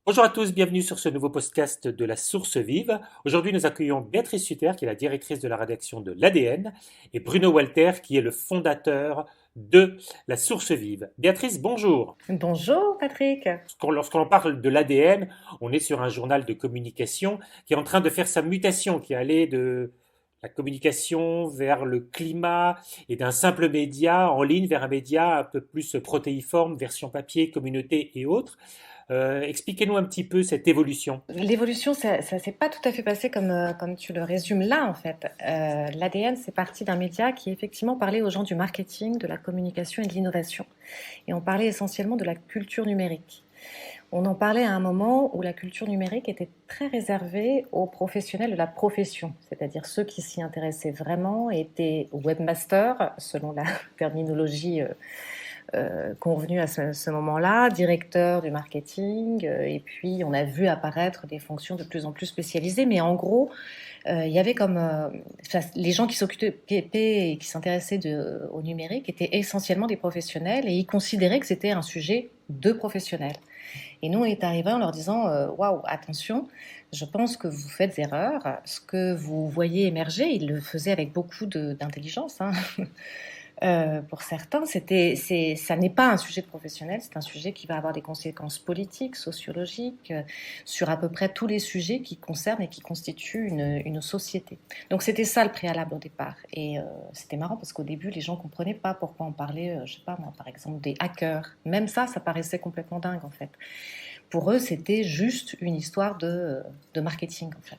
Bonjour à tous, bienvenue sur ce nouveau podcast de La Source Vive. Aujourd'hui, nous accueillons Béatrice Sutter, qui est la directrice de la rédaction de l'ADN, et Bruno Walter, qui est le fondateur de La Source Vive. Béatrice, bonjour. Bonjour Patrick. Lorsqu'on parle de l'ADN, on est sur un journal de communication qui est en train de faire sa mutation, qui est allé de la communication vers le climat et d'un simple média en ligne vers un média un peu plus protéiforme, version papier, communauté et autres. Expliquez-nous un petit peu cette évolution. L'évolution, ça s'est pas tout à fait passé comme tu le résumes là en fait. L'ADN, c'est parti d'un média qui effectivement parlait aux gens du marketing, de la communication et de l'innovation. Et on parlait essentiellement de la culture numérique. On en parlait à un moment où la culture numérique était très réservée aux professionnels de la profession, c'est-à-dire ceux qui s'y intéressaient vraiment étaient webmasters, selon la terminologie convenu à ce moment-là, directeur du marketing, et puis on a vu apparaître des fonctions de plus en plus spécialisées, mais en gros, il y avait les gens qui s'occupaient et qui s'intéressaient au numérique étaient essentiellement des professionnels et ils considéraient que c'était un sujet de professionnels. Et nous, on est arrivés en leur disant waouh, attention, je pense que vous faites erreur. Ce que vous voyez émerger, ils le faisaient avec beaucoup d'intelligence, hein. Pour certains, ça n'est pas un sujet de professionnel, c'est un sujet qui va avoir des conséquences politiques, sociologiques, sur à peu près tous les sujets qui concernent et qui constituent une société. Donc c'était ça le préalable au départ. Et c'était marrant parce qu'au début, les gens ne comprenaient pas pourquoi on parlait, je sais pas moi, par exemple, des hackers. Même ça paraissait complètement dingue en fait. Pour eux, c'était juste une histoire de marketing en fait.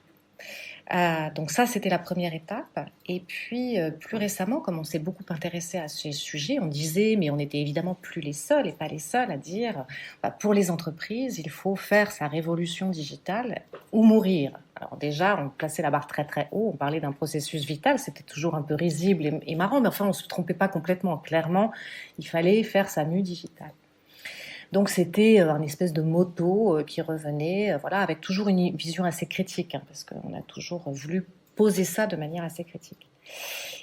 Donc ça, c'était la première étape. Et puis, plus récemment, comme on s'est beaucoup intéressé à ces sujets, on disait, mais on n'était évidemment plus les seuls et pas les seuls à dire, bah, pour les entreprises, il faut faire sa révolution digitale ou mourir. Alors déjà, on plaçait la barre très très haut, on parlait d'un processus vital, c'était toujours un peu risible et marrant, mais enfin, on ne se trompait pas complètement. Clairement, il fallait faire sa mue digitale. Donc c'était un espèce de motto qui revenait, voilà, avec toujours une vision assez critique, hein, parce qu'on a toujours voulu poser ça de manière assez critique.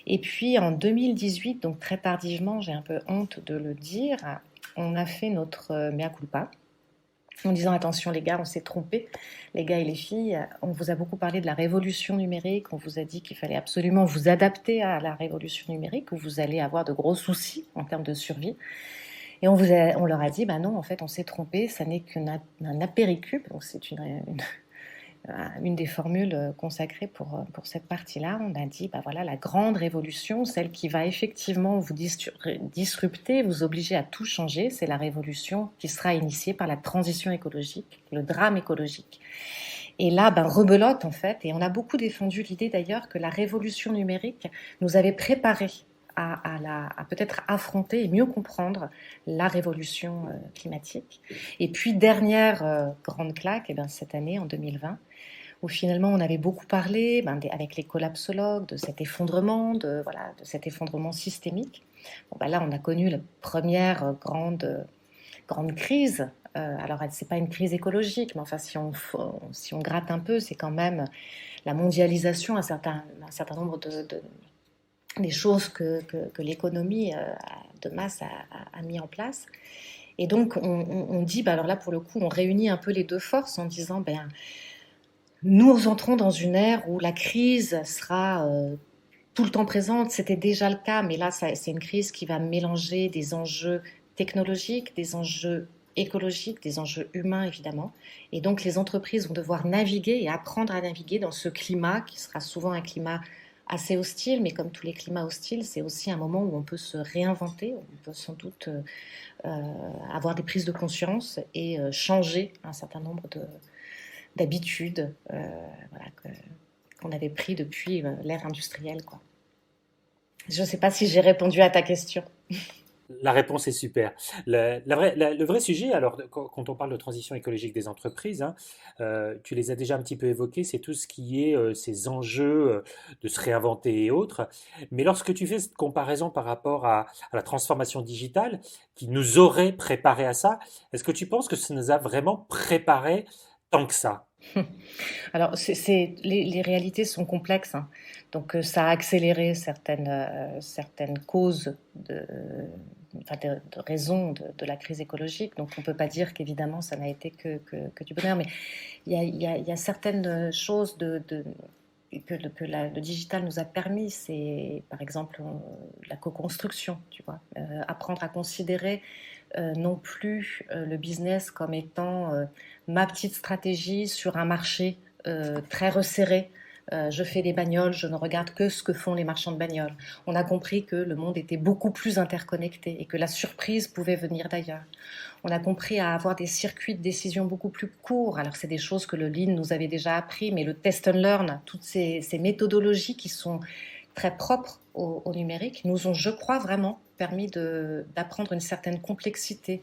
Et puis en 2018, donc très tardivement, j'ai un peu honte de le dire, on a fait notre mea culpa en disant attention les gars, on s'est trompé, les gars et les filles, on vous a beaucoup parlé de la révolution numérique, on vous a dit qu'il fallait absolument vous adapter à la révolution numérique, où vous allez avoir de gros soucis en termes de survie. Et on leur a dit, bah non, en fait, on s'est trompé, ça n'est qu'un apéricube. Donc, c'est une des formules consacrées pour cette partie-là. On a dit, bah voilà, la grande révolution, celle qui va effectivement vous disrupter, vous obliger à tout changer, c'est la révolution qui sera initiée par la transition écologique, le drame écologique. Et là, ben, rebelote en fait, et on a beaucoup défendu l'idée d'ailleurs que la révolution numérique nous avait préparé à peut-être affronter et mieux comprendre la révolution climatique. Et puis, dernière grande claque, eh ben, cette année, en 2020, où finalement on avait beaucoup parlé avec les collapsologues de cet effondrement, voilà, de cet effondrement systémique. Bon, ben là, on a connu la première grande crise. Alors, c'est pas une crise écologique, mais enfin, si on gratte un peu, c'est quand même la mondialisation, un certain nombre des choses que l'économie de masse a mis en place. Et donc, on dit, bah alors là, pour le coup, on réunit un peu les deux forces en disant, ben, nous entrons dans une ère où la crise sera tout le temps présente. C'était déjà le cas, mais là, c'est une crise qui va mélanger des enjeux technologiques, des enjeux écologiques, des enjeux humains, évidemment. Et donc, les entreprises vont devoir naviguer et apprendre à naviguer dans ce climat qui sera souvent un climat assez hostile, mais comme tous les climats hostiles, c'est aussi un moment où on peut se réinventer, on peut sans doute avoir des prises de conscience et changer un certain nombre d'habitudes voilà, qu'on avait pris depuis l'ère industrielle, quoi. Je ne sais pas si j'ai répondu à ta question. La réponse est super. Le vrai sujet, alors, quand on parle de transition écologique des entreprises, hein, tu les as déjà un petit peu évoqués, c'est tout ce qui est ces enjeux de se réinventer et autres. Mais lorsque tu fais cette comparaison par rapport à la transformation digitale, qui nous aurait préparé à ça, est-ce que tu penses que ça nous a vraiment préparé tant que ça? Alors, les réalités sont complexes, hein. Donc, ça a accéléré certaines causes enfin de raison de la crise écologique. Donc on ne peut pas dire qu'évidemment ça n'a été que du bonheur, mais il y a certaines choses le digital nous a permis, c'est par exemple la co-construction, tu vois, apprendre à considérer non plus le business comme étant ma petite stratégie sur un marché très resserré. Je fais des bagnoles, je ne regarde que ce que font les marchands de bagnoles. On a compris que le monde était beaucoup plus interconnecté et que la surprise pouvait venir d'ailleurs. On a compris à avoir des circuits de décision beaucoup plus courts. Alors c'est des choses que le Lean nous avait déjà appris, mais le test and learn, toutes ces méthodologies qui sont très propres au numérique, nous ont, je crois, vraiment permis d'apprendre une certaine complexité,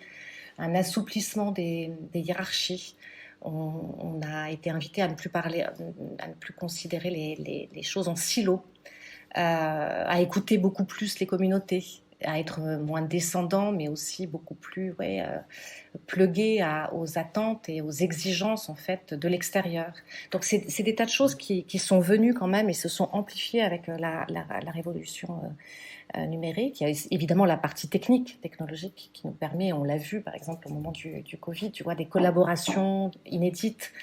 un assouplissement des hiérarchies. On a été invité à ne plus parler, à ne plus considérer les choses en silo, à écouter beaucoup plus les communautés, à être moins descendant, mais aussi beaucoup plus plugué aux attentes et aux exigences en fait de l'extérieur. Donc c'est des tas de choses qui sont venues quand même et se sont amplifiées avec la révolution numérique. Il y a évidemment la partie technologique qui nous permet, on l'a vu par exemple au moment du Covid, tu vois, des collaborations inédites,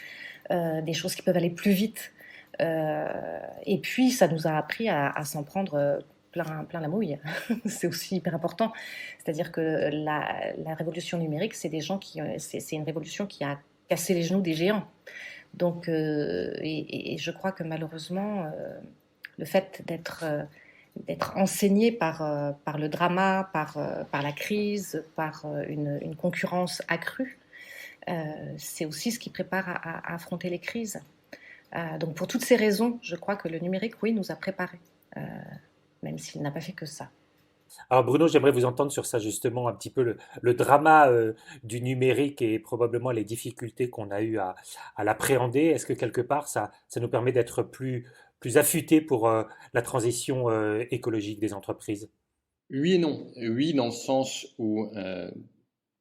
des choses qui peuvent aller plus vite. Et puis ça nous a appris à s'en prendre plein la mouille. C'est aussi hyper important. C'est-à-dire que la révolution numérique, c'est une révolution qui a cassé les genoux des géants. Donc, et je crois que malheureusement, le fait d'être enseigné par le drama, par la crise, par une concurrence accrue, c'est aussi ce qui prépare à affronter les crises. Donc pour toutes ces raisons, je crois que le numérique, oui, nous a préparés, même s'il n'a pas fait que ça. Alors Bruno, j'aimerais vous entendre sur ça justement, un petit peu le drama du numérique et probablement les difficultés qu'on a eu à l'appréhender. Est-ce que quelque part ça nous permet d'être plus affûtés pour la transition écologique des entreprises? Oui et non. Oui, dans le sens où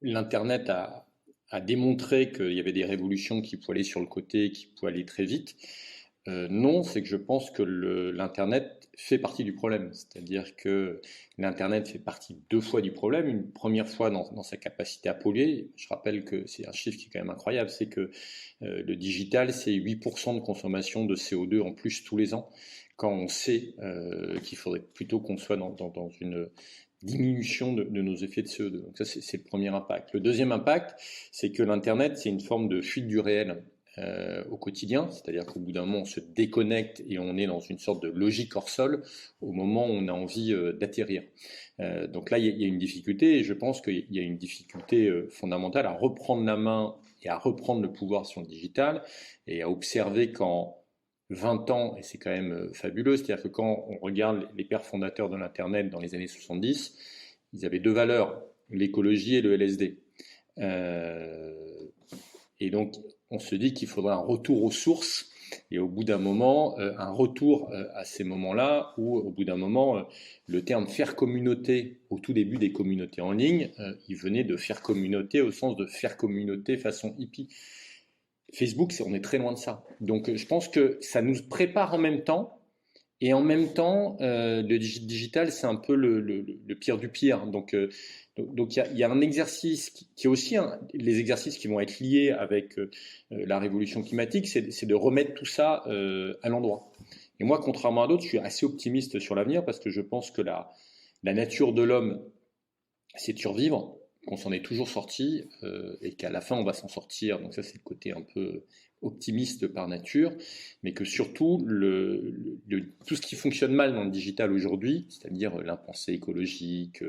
l'Internet a démontré qu'il y avait des révolutions qui pouvaient aller sur le côté, qui pouvaient aller très vite. Non, c'est que je pense que l'Internet fait partie du problème. C'est-à-dire que l'Internet fait partie deux fois du problème. Une première fois dans sa capacité à polluer. Je rappelle que c'est un chiffre qui est quand même incroyable, c'est que le digital, c'est 8% de consommation de CO2 en plus tous les ans, quand on sait qu'il faudrait plutôt qu'on soit dans une diminution de nos effets de CO2. Donc ça, c'est le premier impact. Le deuxième impact, c'est que l'Internet, c'est une forme de fuite du réel au quotidien, c'est-à-dire qu'au bout d'un moment, on se déconnecte et on est dans une sorte de logique hors sol au moment où on a envie d'atterrir. Donc là, il y a une difficulté, et je pense qu'il y a une difficulté fondamentale à reprendre la main et à reprendre le pouvoir sur le digital, et à observer qu'en 20 ans, et c'est quand même fabuleux, c'est-à-dire que quand on regarde les pères fondateurs de l'Internet dans les années 70, ils avaient deux valeurs, l'écologie et le LSD. Et donc, on se dit qu'il faudra un retour aux sources, et au bout d'un moment, un retour à ces moments-là, où au bout d'un moment, le terme faire communauté, au tout début des communautés en ligne, il venait de faire communauté au sens de faire communauté façon hippie. Facebook, on est très loin de ça. Donc je pense que ça nous prépare en même temps, et en même temps, le digital, c'est un peu le pire du pire. Donc il y a un exercice qui est aussi les exercices qui vont être liés avec la révolution climatique, c'est de remettre tout ça à l'endroit. Et moi, contrairement à d'autres, je suis assez optimiste sur l'avenir, parce que je pense que la nature de l'homme, c'est de survivre, qu'on s'en est toujours sorti, et qu'à la fin on va s'en sortir. Donc ça, c'est le côté un peu optimiste par nature, mais que surtout tout ce qui fonctionne mal dans le digital aujourd'hui, c'est-à-dire l'impensé écologique,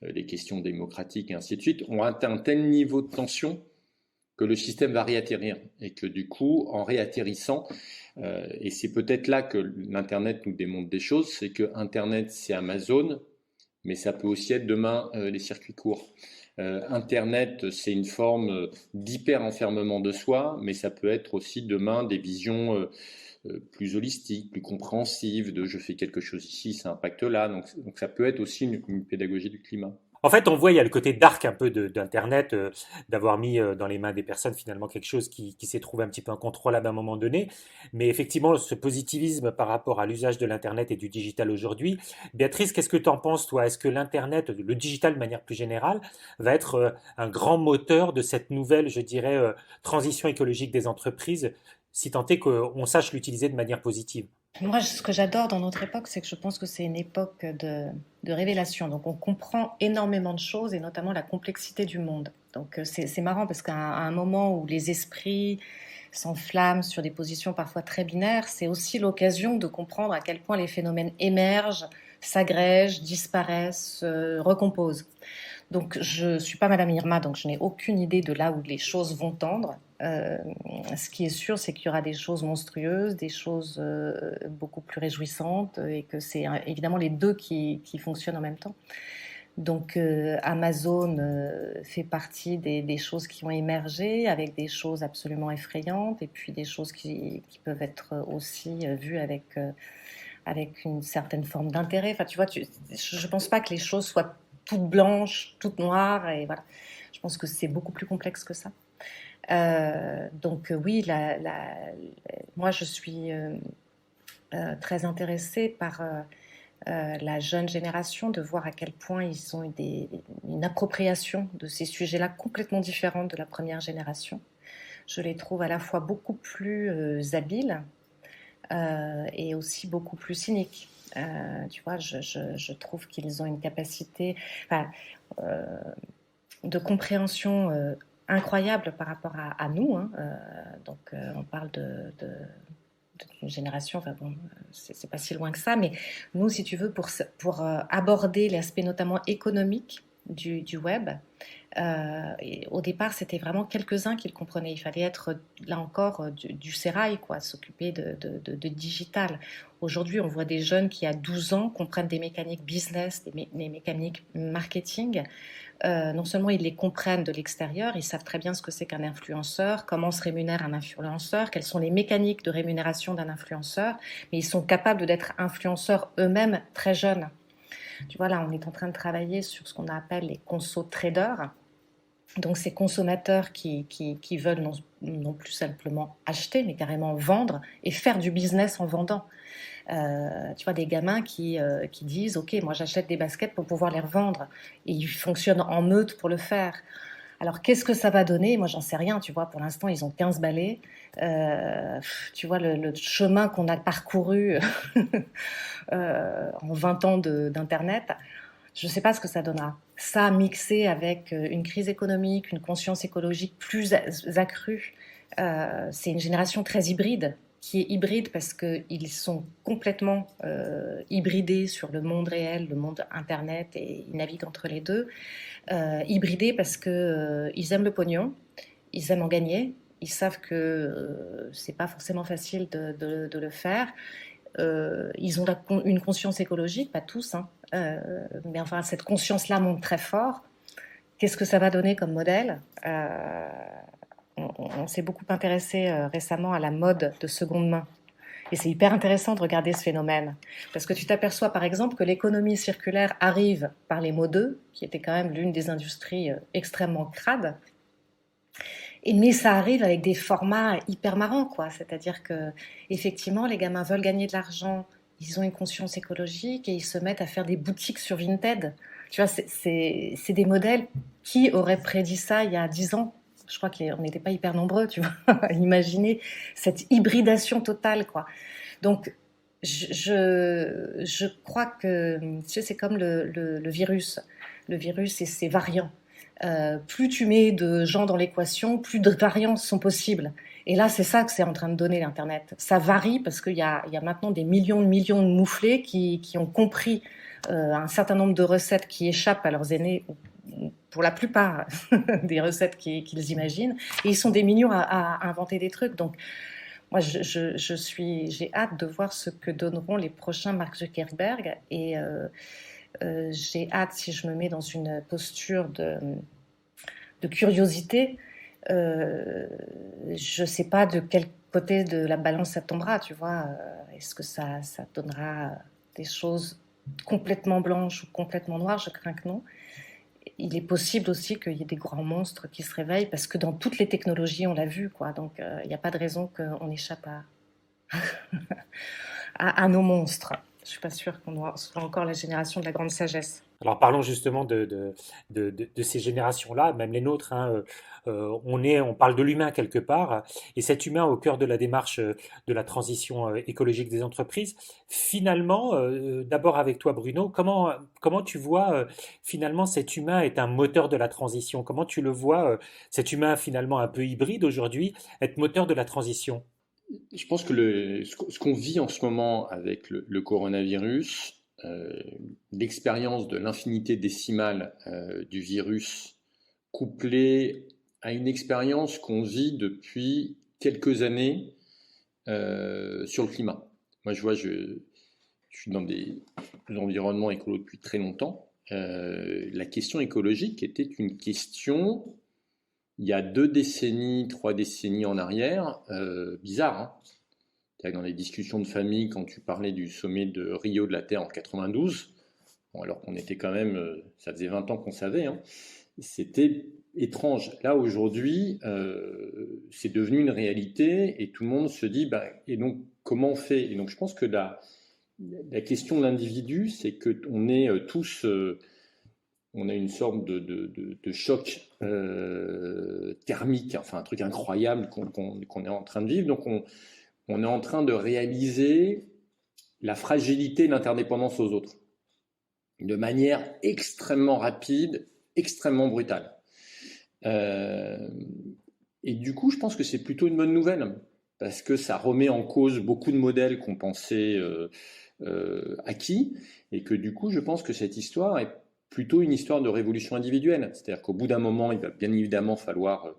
les questions démocratiques et ainsi de suite, ont atteint un tel niveau de tension que le système va réatterrir, et que du coup, en réatterrissant, et c'est peut-être là que l'Internet nous démontre des choses, c'est que Internet, c'est Amazon, mais ça peut aussi être demain les circuits courts. Internet, c'est une forme d'hyper-enfermement de soi, mais ça peut être aussi demain des visions plus holistiques, plus compréhensives, de je fais quelque chose ici, ça impacte là. Donc ça peut être aussi une pédagogie du climat. En fait, on voit, il y a le côté dark un peu d'Internet, d'avoir mis dans les mains des personnes finalement quelque chose qui s'est trouvé un petit peu incontrôlable à un moment donné. Mais effectivement, ce positivisme par rapport à l'usage de l'Internet et du digital aujourd'hui. Béatrice, qu'est-ce que tu en penses, toi? Est-ce que l'Internet, le digital de manière plus générale, va être un grand moteur de cette nouvelle, je dirais, transition écologique des entreprises, si tant est qu'on sache l'utiliser de manière positive? Moi, ce que j'adore dans notre époque, c'est que je pense que c'est une époque de révélation. Donc, on comprend énormément de choses et notamment la complexité du monde. Donc, c'est marrant parce qu'à un moment où les esprits s'enflamment sur des positions parfois très binaires, c'est aussi l'occasion de comprendre à quel point les phénomènes émergent, s'agrègent, disparaissent, recomposent. Donc, je ne suis pas Madame Irma, donc je n'ai aucune idée de là où les choses vont tendre. Euh, Ce qui est sûr, c'est qu'il y aura des choses monstrueuses, des choses beaucoup plus réjouissantes, et que c'est évidemment les deux qui fonctionnent en même temps. Donc Amazon fait partie des choses qui ont émergé, avec des choses absolument effrayantes, et puis des choses qui peuvent être aussi vues avec une certaine forme d'intérêt. Enfin, tu vois, je ne pense pas que les choses soient toutes blanches, toutes noires, et voilà. Je pense que c'est beaucoup plus complexe que ça. Donc oui, moi je suis très intéressée par la jeune génération, de voir à quel point ils ont une appropriation de ces sujets-là complètement différente de la première génération. Je les trouve à la fois beaucoup plus habiles et aussi beaucoup plus cyniques. Tu vois, je trouve qu'ils ont une capacité enfin, euh, de compréhension incroyable par rapport à nous. Hein. Donc, on parle d'une génération, enfin bon, c'est pas si loin que ça, mais nous, si tu veux, pour aborder l'aspect notamment économique du web, et au départ, c'était vraiment quelques-uns qui le comprenaient. Il fallait être, là encore, du sérail, quoi, s'occuper de digital. Aujourd'hui, on voit des jeunes qui, à 12 ans, comprennent des mécaniques business, des mécaniques marketing. Non seulement ils les comprennent de l'extérieur, ils savent très bien ce que c'est qu'un influenceur, comment se rémunère un influenceur, quelles sont les mécaniques de rémunération d'un influenceur, mais ils sont capables d'être influenceurs eux-mêmes très jeunes. Tu vois, là, on est en train de travailler sur ce qu'on appelle les conso-traders. Donc, ces consommateurs qui veulent non plus simplement acheter, mais carrément vendre et faire du business en vendant. Tu vois, des gamins qui disent ok, moi j'achète des baskets pour pouvoir les revendre, et ils fonctionnent en meute pour le faire. Alors qu'est-ce que ça va donner? Moi j'en sais rien, tu vois, pour l'instant ils ont 15 balais. Tu vois le chemin qu'on a parcouru en 20 ans d'internet, je ne sais pas ce que ça donnera. Ça mixé avec une crise économique, une conscience écologique plus accrue, c'est une génération très hybride, qui est hybride parce qu'ils sont complètement hybridés sur le monde réel, le monde Internet, et ils naviguent entre les deux. Hybridés parce qu'ils aiment le pognon, ils aiment en gagner, ils savent que c'est pas forcément facile de le faire. Ils ont une conscience écologique, pas tous, hein, mais enfin cette conscience-là monte très fort. Qu'est-ce que ça va donner comme modèle? On s'est beaucoup intéressé récemment à la mode de seconde main. Et c'est hyper intéressant de regarder ce phénomène. Parce que tu t'aperçois par exemple que l'économie circulaire arrive par les modeux, qui était quand même l'une des industries extrêmement crades. Mais ça arrive avec des formats hyper marrants, quoi. C'est-à-dire que, effectivement, les gamins veulent gagner de l'argent, ils ont une conscience écologique et ils se mettent à faire des boutiques sur Vinted. Tu vois, c'est des modèles qui auraient prédit ça il y a 10 ans. Je crois qu'on n'était pas hyper nombreux, tu vois, à imaginer cette hybridation totale, quoi. Donc, je crois que tu sais, c'est comme le virus. Le virus et ses variants. Plus tu mets de gens dans l'équation, plus de variantes sont possibles. Et là, c'est ça que c'est en train de donner l'Internet. Ça varie parce qu'il y a maintenant des millions de mouflés qui ont compris un certain nombre de recettes qui échappent à leurs aînés, pour la plupart des recettes qu'ils imaginent. Et ils sont des millions à inventer des trucs. Donc, moi, j'ai hâte de voir ce que donneront les prochains Mark Zuckerberg. Et j'ai hâte, si je me mets dans une posture de curiosité, je ne sais pas de quel côté de la balance ça tombera, tu vois. Est-ce que ça donnera des choses complètement blanches ou complètement noires? Je crains que non. il est possible aussi qu'il y ait des grands monstres qui se réveillent, parce que dans toutes les technologies, on l'a vu, quoi. Donc, il n'y a pas de raison qu'on échappe à nos monstres. Je suis pas sûre qu'on soit encore la génération de la grande sagesse. Alors parlons justement de ces générations-là, même les nôtres, hein, on parle de l'humain quelque part, et cet humain au cœur de la démarche de la transition écologique des entreprises. Finalement, d'abord avec toi Bruno, comment tu vois finalement cet humain est un moteur de la transition? Comment tu le vois, cet humain finalement un peu hybride aujourd'hui, être moteur de la transition? Je pense que ce qu'on vit en ce moment avec le coronavirus, l'expérience de l'infinité décimale du virus couplée à une expérience qu'on vit depuis quelques années sur le climat. Moi, je suis dans des environnements écolos depuis très longtemps. La question écologique était une question, il y a 2 décennies, 3 décennies en arrière, bizarre, hein. C'est-à-dire que dans les discussions de famille, quand tu parlais du sommet de Rio de la Terre en 92, bon, alors qu'on était quand même, ça faisait 20 ans qu'on savait, hein, c'était étrange. Là, aujourd'hui, c'est devenu une réalité et tout le monde se dit, bah, et donc, comment on fait? Et donc, je pense que la question de l'individu, c'est qu'on est tous, on a une sorte de choc thermique, enfin un truc incroyable qu'on est en train de vivre. Donc, on est en train de réaliser la fragilité de l'interdépendance aux autres de manière extrêmement rapide, extrêmement brutale. Et du coup, je pense que c'est plutôt une bonne nouvelle parce que ça remet en cause beaucoup de modèles qu'on pensait acquis et que du coup, je pense que cette histoire est plutôt une histoire de révolution individuelle. C'est-à-dire qu'au bout d'un moment, il va bien évidemment falloir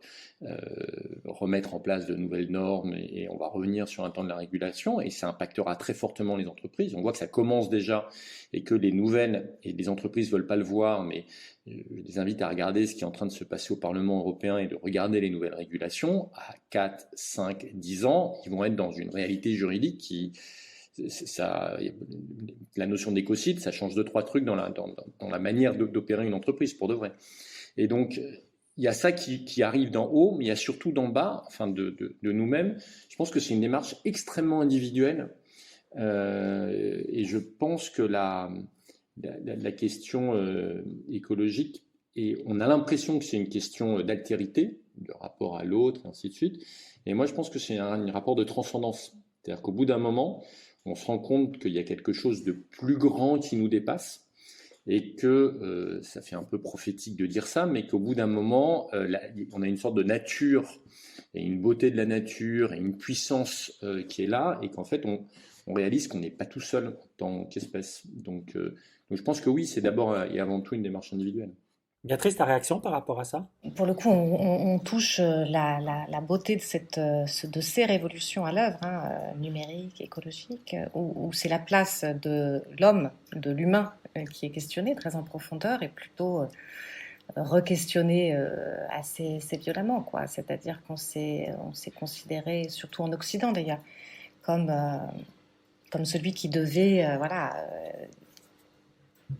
remettre en place de nouvelles normes et on va revenir sur un temps de la régulation et ça impactera très fortement les entreprises. On voit que ça commence déjà et que les nouvelles, et les entreprises ne veulent pas le voir, mais je les invite à regarder ce qui est en train de se passer au Parlement européen et de regarder les nouvelles régulations. À 4, 5, 10 ans, ils vont être dans une réalité juridique qui... Ça, la notion d'écocide, ça change 2-3 trucs dans la manière d'opérer une entreprise, pour de vrai. Et donc, il y a ça qui arrive d'en haut, mais il y a surtout d'en bas, enfin de nous-mêmes. Je pense que c'est une démarche extrêmement individuelle. Et je pense que la question écologique, et on a l'impression que c'est une question d'altérité, de rapport à l'autre, et ainsi de suite. Et moi, je pense que c'est un rapport de transcendance. C'est-à-dire qu'au bout d'un moment, on se rend compte qu'il y a quelque chose de plus grand qui nous dépasse et que, ça fait un peu prophétique de dire ça, mais qu'au bout d'un moment, on a une sorte de nature et une beauté de la nature et une puissance qui est là et qu'en fait, on réalise qu'on n'est pas tout seul en tant qu'espèce. Donc, je pense que oui, c'est d'abord et avant tout une démarche individuelle. Béatrice, ta réaction par rapport à ça? Pour le coup, on touche la beauté de ces révolutions à l'œuvre, hein, numériques, écologiques, où c'est la place de l'homme, de l'humain, qui est questionnée très en profondeur et plutôt re-questionnée assez violemment, quoi. C'est-à-dire on s'est considéré, surtout en Occident d'ailleurs, comme, comme celui qui devait, voilà,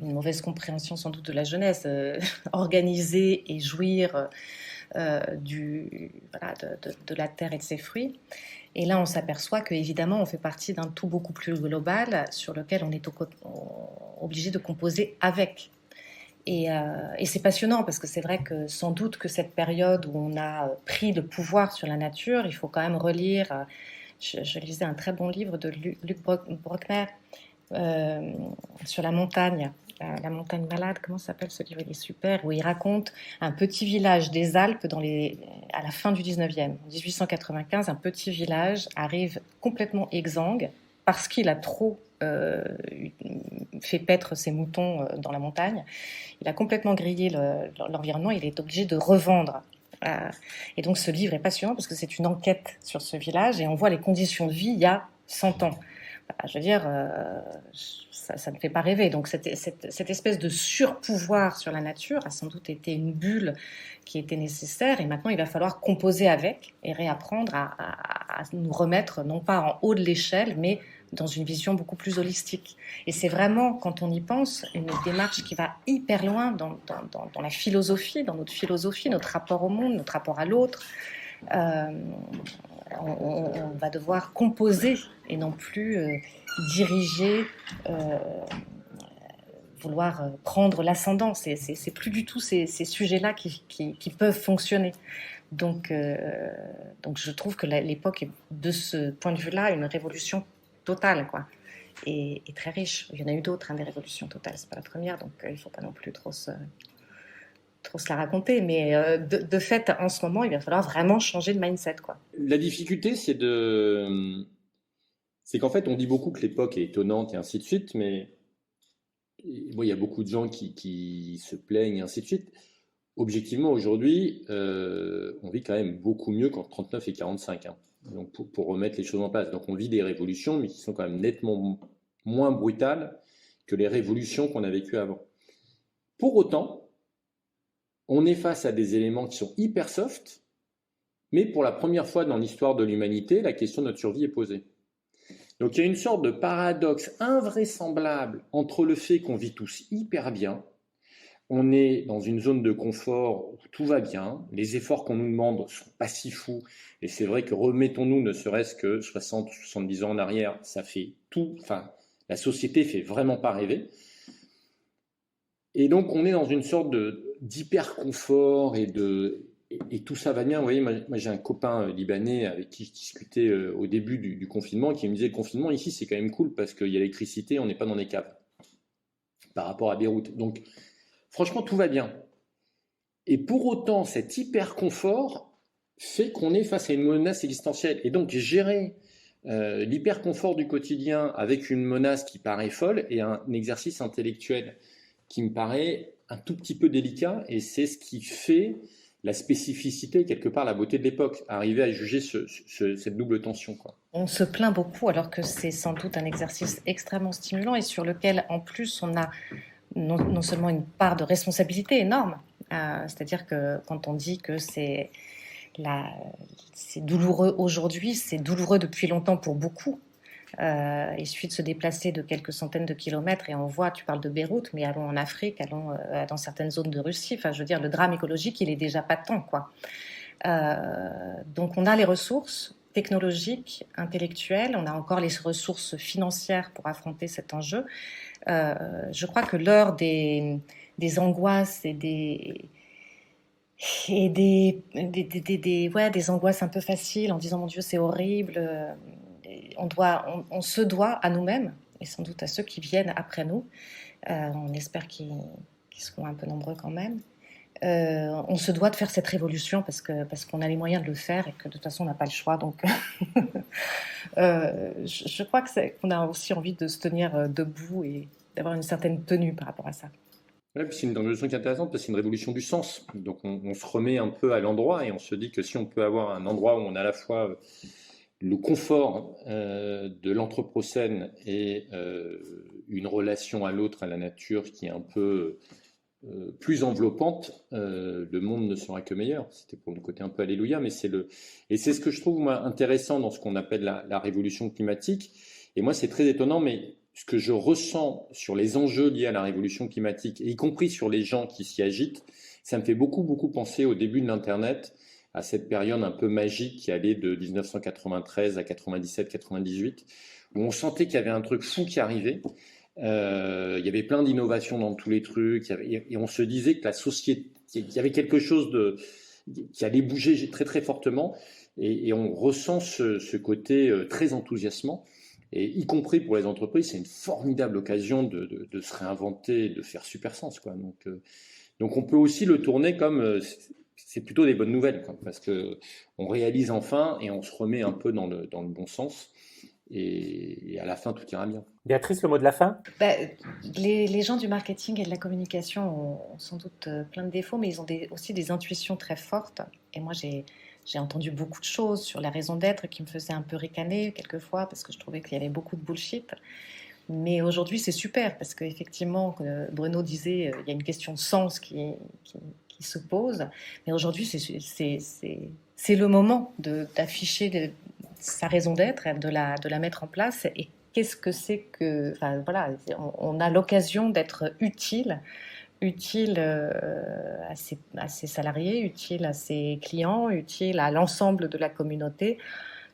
une mauvaise compréhension sans doute de la jeunesse, organiser et jouir voilà, de la terre et de ses fruits. Et là, on s'aperçoit qu'évidemment, on fait partie d'un tout beaucoup plus global sur lequel on est obligé de composer avec. Et c'est passionnant parce que c'est vrai que sans doute que cette période où on a pris le pouvoir sur la nature, il faut quand même relire. Je lisais un très bon livre de Luc Brockner sur la montagne. La montagne malade, comment s'appelle ce livre? Il est super, où il raconte un petit village des Alpes à la fin du 19e. En 1895, un petit village arrive complètement exsangue parce qu'il a trop fait paître ses moutons dans la montagne. Il a complètement grillé l'environnement, il est obligé de revendre. Et donc ce livre est passionnant parce que c'est une enquête sur ce village et on voit les conditions de vie il y a 100 ans. je veux dire, ça ne fait pas rêver. Donc cette espèce de surpouvoir sur la nature a sans doute été une bulle qui était nécessaire et maintenant il va falloir composer avec et réapprendre à nous remettre non pas en haut de l'échelle mais dans une vision beaucoup plus holistique. Et c'est vraiment, quand on y pense, une démarche qui va hyper loin dans la philosophie, dans notre philosophie, notre rapport au monde, notre rapport à l'autre. Euh, on va devoir composer et non plus diriger, euh, vouloir prendre l'ascendant. C'est plus du tout ces sujets-là qui peuvent fonctionner. Donc je trouve que l'époque est, de ce point de vue-là, une révolution totale, quoi. Et très riche. Il y en a eu d'autres, des révolutions totales. C'est pas la première, donc il ne faut pas non plus trop se la raconter. Mais de fait, en ce moment, il va falloir vraiment changer de mindset, quoi. La difficulté, c'est qu'en fait, on dit beaucoup que l'époque est étonnante et ainsi de suite, mais bon, il y a beaucoup de gens qui se plaignent et ainsi de suite. Objectivement, aujourd'hui, on vit quand même beaucoup mieux qu'en 39 et 45, hein. Donc pour remettre les choses en place. Donc on vit des révolutions, mais qui sont quand même nettement moins brutales que les révolutions qu'on a vécues avant. Pour autant, on est face à des éléments qui sont hyper soft, mais pour la première fois dans l'histoire de l'humanité, la question de notre survie est posée. Donc il y a une sorte de paradoxe invraisemblable entre le fait qu'on vit tous hyper bien, on est dans une zone de confort où tout va bien, les efforts qu'on nous demande sont pas si fous, et c'est vrai que remettons-nous ne serait-ce que 60 ou 70 ans en arrière, ça fait tout, enfin, la société fait vraiment pas rêver. Et donc on est dans une sorte d'hyper confort et tout ça va bien. Vous voyez, moi j'ai un copain libanais avec qui je discutais au début du confinement qui me disait le confinement ici c'est quand même cool parce qu'il y a l'électricité, on n'est pas dans les caves par rapport à Beyrouth. Donc franchement, tout va bien. Et pour autant, cet hyper confort fait qu'on est face à une menace existentielle. Et donc, gérer l'hyper confort du quotidien avec une menace qui paraît folle est un exercice intellectuel qui me paraît un tout petit peu délicat. Et c'est ce qui fait la spécificité, quelque part, la beauté de l'époque. Arriver à juger cette double tension, quoi. On se plaint beaucoup alors que c'est sans doute un exercice extrêmement stimulant et sur lequel, en plus, on a non seulement une part de responsabilité énorme, c'est-à-dire que quand on dit que c'est douloureux aujourd'hui, c'est douloureux depuis longtemps pour beaucoup. Il suffit de se déplacer de quelques centaines de kilomètres et on voit, tu parles de Beyrouth, mais allons en Afrique, allons dans certaines zones de Russie. Enfin, je veux dire, le drame écologique, il est déjà patent, quoi. Donc on a les ressources technologiques, intellectuelles, on a encore les ressources financières pour affronter cet enjeu. Je crois que l'heure des angoisses et des angoisses un peu faciles en disant mon Dieu c'est horrible, on se doit à nous-mêmes et sans doute à ceux qui viennent après nous, on espère qu'ils seront un peu nombreux quand même. On se doit de faire cette révolution parce qu'on a les moyens de le faire et que de toute façon on n'a pas le choix. Donc, je crois qu'on a aussi envie de se tenir debout et d'avoir une certaine tenue par rapport à ça. Ouais, puis c'est une révolution qui est intéressante parce que c'est une révolution du sens. Donc on se remet un peu à l'endroit et on se dit que si on peut avoir un endroit où on a à la fois le confort de l'anthropocène et une relation à l'autre, à la nature qui est un peu plus enveloppante, le monde ne sera que meilleur. C'était pour le côté un peu alléluia, mais et c'est ce que je trouve moi intéressant dans ce qu'on appelle la révolution climatique. Et moi, c'est très étonnant, mais ce que je ressens sur les enjeux liés à la révolution climatique, y compris sur les gens qui s'y agitent, ça me fait beaucoup, beaucoup penser au début de l'Internet, à cette période un peu magique qui allait de 1993 à 97-98, où on sentait qu'il y avait un truc fou qui arrivait. Il y avait plein d'innovations dans tous les trucs, et on se disait que la société, qu'il y avait quelque chose qui allait bouger très très fortement, et on ressent ce côté très enthousiasmant, et y compris pour les entreprises, c'est une formidable occasion de se réinventer, de faire super sens, quoi. Donc on peut aussi le tourner comme c'est plutôt des bonnes nouvelles, quoi, parce que on réalise enfin et on se remet un peu dans le bon sens. Et à la fin, tout ira bien. Béatrice, le mot de la fin? Les gens du marketing et de la communication ont sans doute plein de défauts, mais ils ont aussi des intuitions très fortes. Et moi, j'ai J'ai entendu beaucoup de choses sur la raison d'être qui me faisaient un peu ricaner quelquefois parce que je trouvais qu'il y avait beaucoup de bullshit. Mais aujourd'hui, c'est super parce qu'effectivement, Bruno disait, il y a une question de sens qui se pose. Mais aujourd'hui, c'est le moment d'afficher sa raison d'être, de la mettre en place. Et qu'est-ce que c'est que... Enfin, voilà, on a l'occasion d'être utile à ses salariés, utile à ses clients, utile à l'ensemble de la communauté.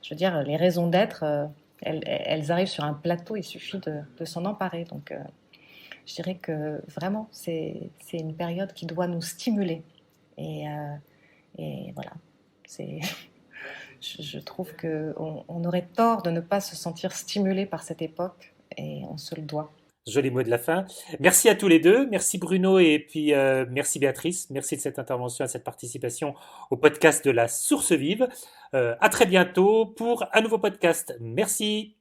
Je veux dire, les raisons d'être, elles arrivent sur un plateau, il suffit de s'en emparer. Donc, je dirais que vraiment, c'est une période qui doit nous stimuler. Et voilà, c'est, je trouve qu'on aurait tort de ne pas se sentir stimulé par cette époque, et on se le doit. Joli mot de la fin. Merci à tous les deux. Merci Bruno et puis merci Béatrice. Merci de cette intervention, et cette participation au podcast de la Source Vive. À très bientôt pour un nouveau podcast. Merci.